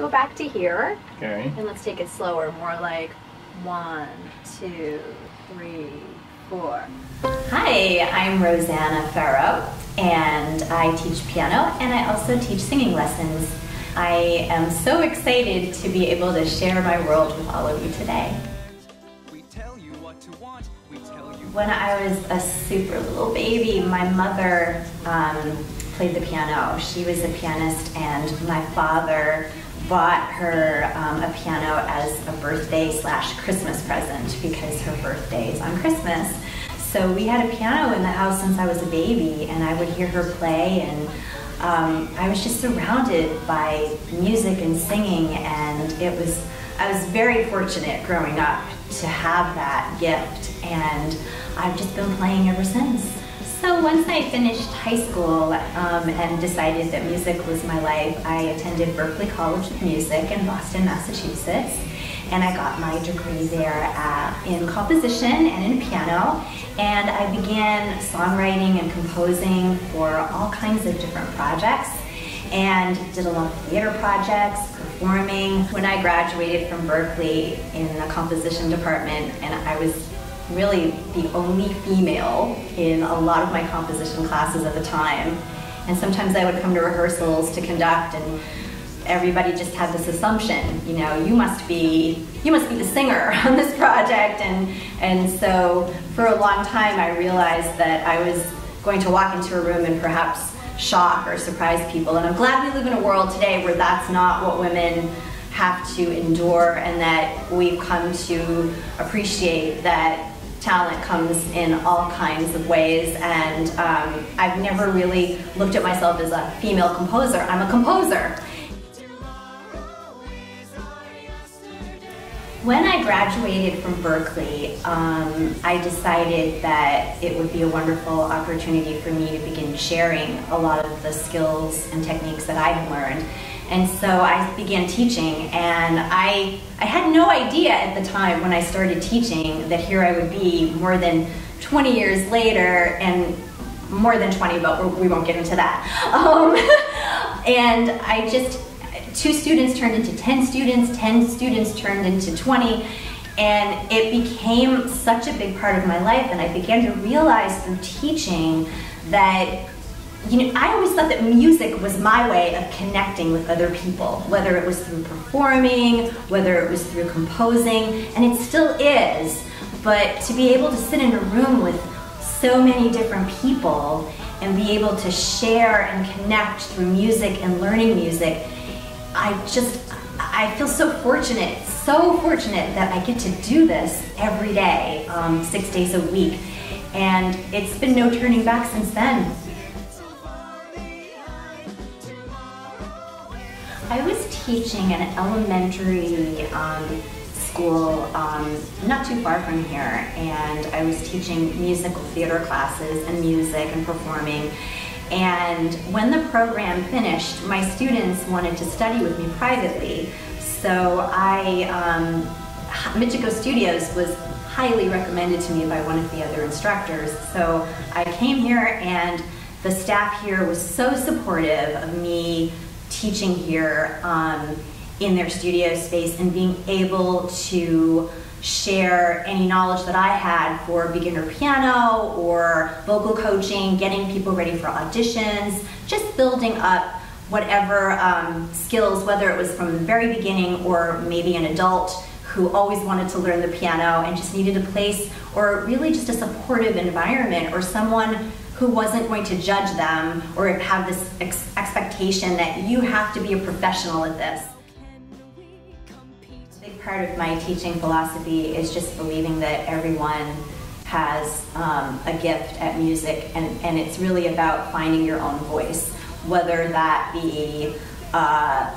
go back to here. Okay. And let's take it slower, more like 1, 2, 3, 4. Hi, I'm Rosanna Ferro, and I teach piano, and I also teach singing lessons. I am so excited to be able to share my world with all of you today. When I was a super little baby, my mother played the piano. She was a pianist, and my father bought her a piano as a birthday/Christmas present because her birthday is on Christmas. So we had a piano in the house since I was a baby, and I would hear her play, and I was just surrounded by music and singing, and I was very fortunate growing up to have that gift, and I've just been playing ever since. So once I finished high school and decided that music was my life, I attended Berklee College of Music in Boston, Massachusetts, and I got my degree there in composition and in piano, and I began songwriting and composing for all kinds of different projects, and did a lot of theater projects, performing. When I graduated from Berklee in the composition department, and I was really the only female in a lot of my composition classes at the time, and sometimes I would come to rehearsals to conduct, and everybody just had this assumption, you know, you must be the singer on this project, and so for a long time I realized that I was going to walk into a room and perhaps shock or surprise people, and I'm glad we live in a world today where that's not what women have to endure, and that we've come to appreciate that talent comes in all kinds of ways, and I've never really looked at myself as a female composer. I'm a composer. When I graduated from Berklee, I decided that it would be a wonderful opportunity for me to begin sharing a lot of the skills and techniques that I had learned. And so I began teaching, and I had no idea at the time when I started teaching that here I would be more than 20 years later, and more than 20, but we won't get into that. And I just, 2 students turned into 10 students, 10 students turned into 20, and it became such a big part of my life, and I began to realize through teaching that, you know, I always thought that music was my way of connecting with other people, whether it was through performing, whether it was through composing, and it still is, but to be able to sit in a room with so many different people and be able to share and connect through music and learning music, I feel so fortunate that I get to do this every day, 6 days a week, and it's been no turning back since then. I was teaching in an elementary school not too far from here, and I was teaching musical theater classes and music and performing. And when the program finished, my students wanted to study with me privately. So Michiko Studios was highly recommended to me by one of the other instructors. So I came here, and the staff here was so supportive of me teaching here in their studio space and being able to share any knowledge that I had for beginner piano or vocal coaching, getting people ready for auditions, just building up whatever skills, whether it was from the very beginning or maybe an adult who always wanted to learn the piano and just needed a place, or really just a supportive environment, or someone who wasn't going to judge them or have this expectation that you have to be a professional at this. A big part of my teaching philosophy is just believing that everyone has a gift at music, and it's really about finding your own voice, whether that be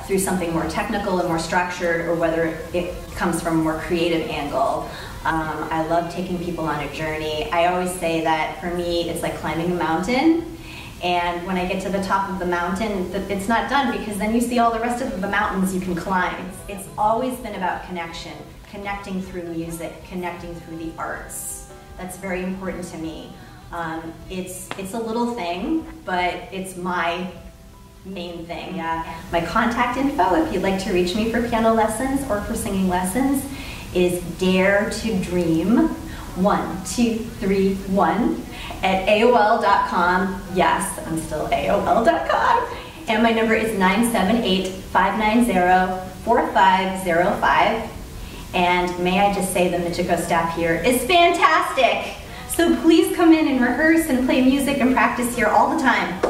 through something more technical and more structured, or whether it comes from a more creative angle. I love taking people on a journey. I always say that for me, it's like climbing a mountain. And when I get to the top of the mountain, it's not done, because then you see all the rest of the mountains you can climb. It's always been about connection, connecting through music, connecting through the arts. That's very important to me. It's a little thing, but it's my main thing, yeah. My contact info, if you'd like to reach me for piano lessons or for singing lessons, is daretodream1231 at AOL.com. Yes, I'm still AOL.com. And my number is 978-590-4505. And may I just say the Michiko staff here is fantastic. So please come in and rehearse and play music and practice here all the time.